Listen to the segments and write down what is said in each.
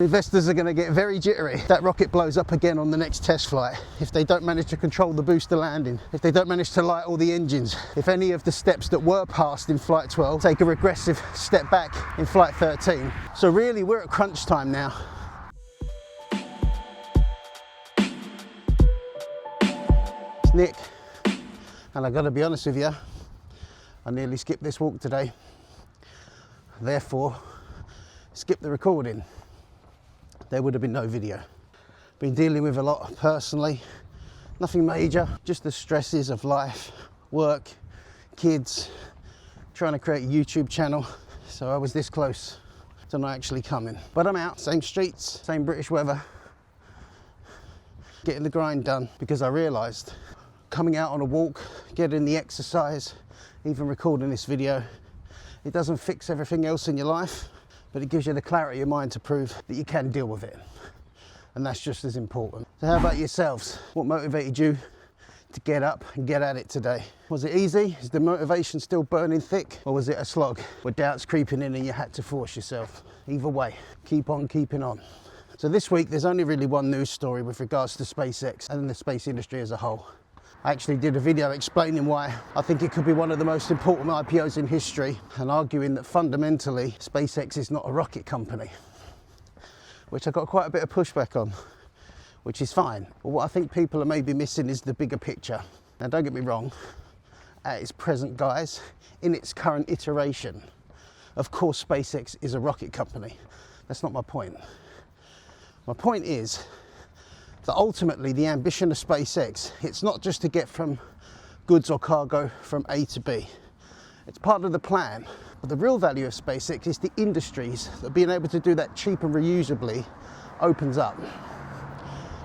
Investors are going to get very jittery if that rocket blows up again on the next test flight, if they don't manage to control the booster landing, if they don't manage to light all the engines, if any of the steps that were passed in Flight 12 take a regressive step back in Flight 13. So really, we're at crunch time now. It's Nick, and I've got to be honest with you, I nearly skipped this walk today. Therefore, skip the recording. There would have been no video. Been dealing with a lot personally, nothing major, just the stresses of life, work, kids, trying to create a YouTube channel. So I was this close to not actually coming. But I'm out, same streets, same British weather, getting the grind done, because I realised coming out on a walk, getting the exercise, even recording this video, it doesn't fix everything else in your life, but it gives you the clarity of mind to prove that you can deal with it. And that's just as important. So how about yourselves? What motivated you to get up and get at it today? Was it easy? Is the motivation still burning thick? Or was it a slog with doubts creeping in and you had to force yourself? Either way, keep on keeping on. So this week, there's only really one news story with regards to SpaceX and the space industry as a whole. I actually did a video explaining why I think it could be one of the most important IPOs in history, and arguing that fundamentally SpaceX is not a rocket company, which I got quite a bit of pushback on, which is fine. But what I think people are maybe missing is the bigger picture. Now don't get me wrong, at its present guise, in its current iteration, of course SpaceX is a rocket company. That's not my point. My point is that ultimately the ambition of SpaceX, it's not just to get from goods or cargo from A to B. It's part of the plan, but the real value of SpaceX is the industries that being able to do that cheap and reusably opens up.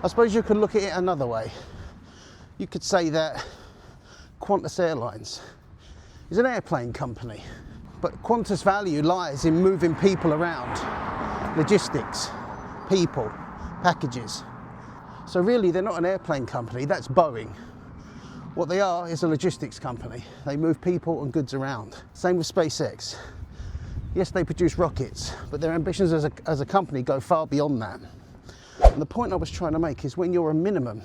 I suppose you could look at it another way. You could say that Qantas Airlines is an airplane company, but Qantas' value lies in moving people around, logistics, people, packages. So really, they're not an airplane company, that's Boeing. What they are is a logistics company. They move people and goods around. Same with SpaceX. Yes, they produce rockets, but their ambitions as a company go far beyond that. And the point I was trying to make is when you're a minimum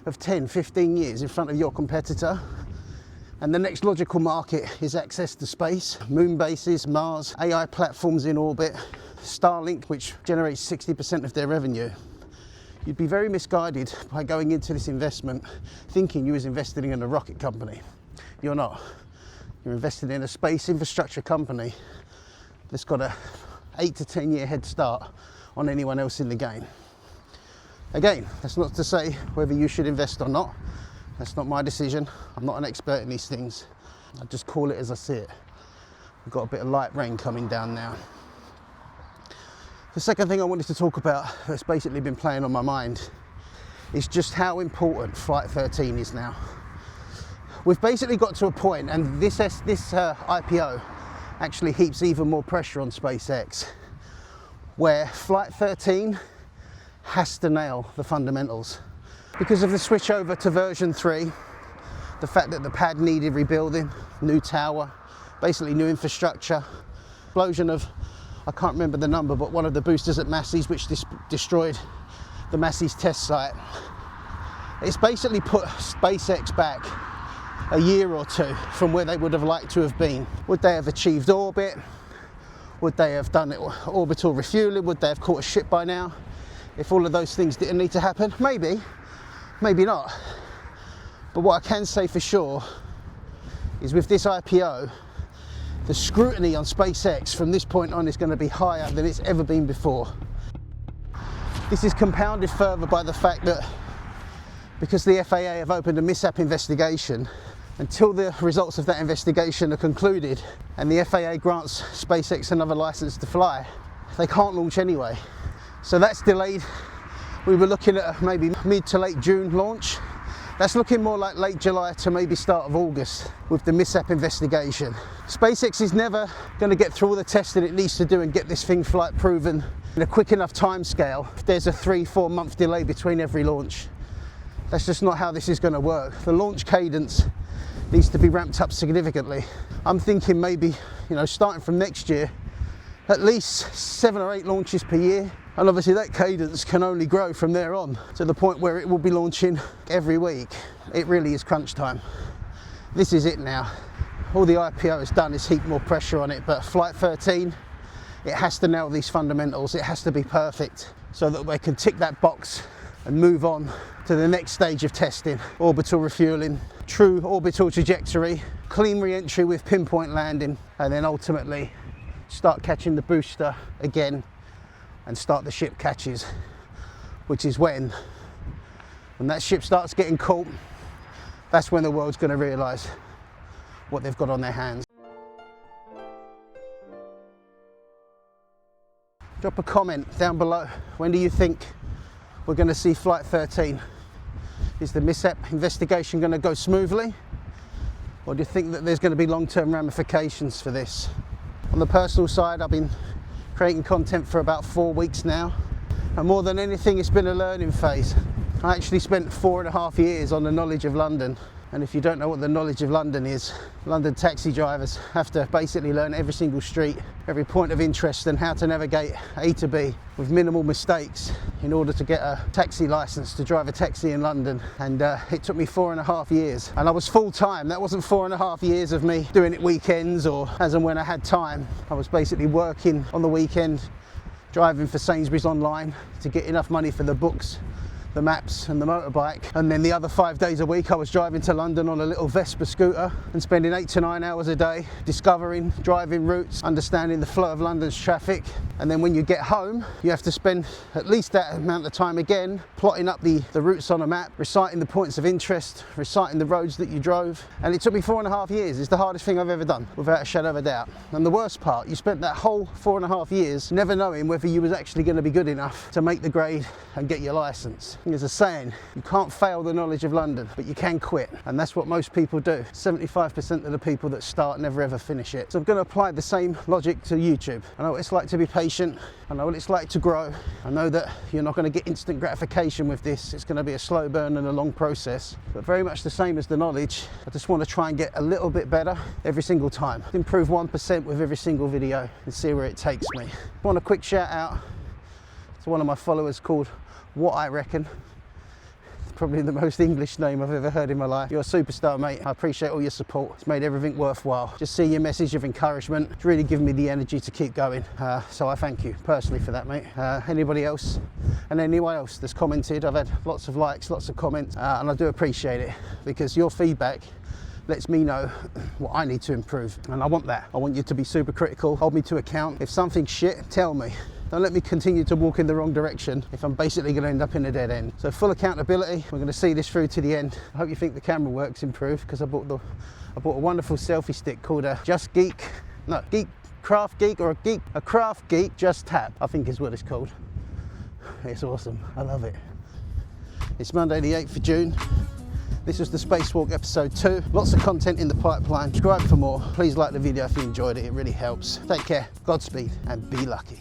of 10, 15 years in front of your competitor, and the next logical market is access to space, moon bases, Mars, AI platforms in orbit, Starlink, which generates 60% of their revenue, you'd be very misguided by going into this investment thinking you was investing in a rocket company. You're not. You're invested in a space infrastructure company that's got a 8 to 10 year head start on anyone else in the game. Again, that's not to say whether you should invest or not. That's not my decision. I'm not an expert in these things. I just call it as I see it. We've got a bit of light rain coming down now. The second thing I wanted to talk about that's basically been playing on my mind is just how important Flight 13 is now. We've basically got to a point, and this IPO actually heaps even more pressure on SpaceX, where Flight 13 has to nail the fundamentals. Because of the switch over to version 3, the fact that the pad needed rebuilding, new tower, basically new infrastructure, explosion of, I can't remember the number, but one of the boosters at Massey's, which destroyed the Massey's test site. It's basically put SpaceX back a year or two from where they would have liked to have been. Would they have achieved orbit? Would they have done orbital refueling? Would they have caught a ship by now? If all of those things didn't need to happen? Maybe, maybe not. But what I can say for sure is with this IPO, the scrutiny on SpaceX from this point on is going to be higher than it's ever been before. This is compounded further by the fact that because the FAA have opened a mishap investigation, until the results of that investigation are concluded and the FAA grants SpaceX another license to fly, they can't launch anyway. So that's delayed. We were looking at maybe mid to late June launch. That's looking more like late July to maybe start of August with the mishap investigation. SpaceX is never going to get through all the testing it needs to do and get this thing flight proven in a quick enough time scale if there's a 3-4 month delay between every launch. That's just not how this is going to work. The launch cadence needs to be ramped up significantly. I'm thinking maybe, starting from next year, at least 7 or 8 launches per year, And obviously that cadence can only grow from there on to the point where it will be launching every week. It really is crunch time. This is it now. All the IPO has done is heap more pressure on it, but Flight 13, it has to nail these fundamentals. It has to be perfect so that they can tick that box and move on to the next stage of testing. Orbital refueling, true orbital trajectory, clean re-entry with pinpoint landing, and then ultimately start catching the booster again and start the ship catches, which is when that ship starts getting caught, that's when the world's going to realise what they've got on their hands. Drop a comment down below. When do you think we're going to see Flight 13? Is the mishap investigation going to go smoothly? Or do you think that there's going to be long-term ramifications for this? On the personal side, I've been creating content for about 4 weeks now. And more than anything, it's been a learning phase. I actually spent 4.5 years on the knowledge of London. And if you don't know what the knowledge of London is, London taxi drivers have to basically learn every single street, every point of interest, and how to navigate A to B with minimal mistakes in order to get a taxi license to drive a taxi in London. And it took me 4.5 years. And I was full time. That wasn't 4.5 years of me doing it weekends or as and when I had time. I was basically working on the weekend, driving for Sainsbury's online to get enough money for the books, the maps and the motorbike, and then the other 5 days a week I was driving to London on a little Vespa scooter and spending 8 to 9 hours a day discovering, driving routes, understanding the flow of London's traffic. And then when you get home, you have to spend at least that amount of time again plotting up the routes on a map, reciting the points of interest, reciting the roads that you drove. And it took me 4.5 years. It's the hardest thing I've ever done, without a shadow of a doubt. And the worst part, you spent that whole 4.5 years never knowing whether you was actually going to be good enough to make the grade and get your license. There's a saying, you can't fail the knowledge of London, but you can quit. And that's what most people do. 75% of the people that start never ever finish it. So I'm going to apply the same logic to YouTube. I know what it's like to be patient. I know what it's like to grow. I know that you're not going to get instant gratification with this. It's going to be a slow burn and a long process, but very much the same as the knowledge. I just want to try and get a little bit better every single time. Improve 1% with every single video and see where it takes me. I want a quick shout out to one of my followers called What I Reckon. Probably the most English name I've ever heard in my life. You're a superstar, mate. I appreciate all your support. It's made everything worthwhile. Just see your message of encouragement. It's really given me the energy to keep going. So I thank you personally for that, mate. Anybody else and anyone else that's commented, I've had lots of likes, lots of comments, and I do appreciate it because your feedback lets me know what I need to improve. And I want that. I want you to be super critical, hold me to account. If something's shit, tell me. Don't let me continue to walk in the wrong direction if I'm basically going to end up in a dead end. So full accountability. We're going to see this through to the end. I hope you think the camera work's improved because I bought a wonderful selfie stick called a Craft Geek Just Tap, I think is what it's called. It's awesome. I love it. It's Monday the 8th of June. This was the Spacewalk episode 2. Lots of content in the pipeline. Subscribe for more. Please like the video if you enjoyed it. It really helps. Take care. Godspeed and be lucky.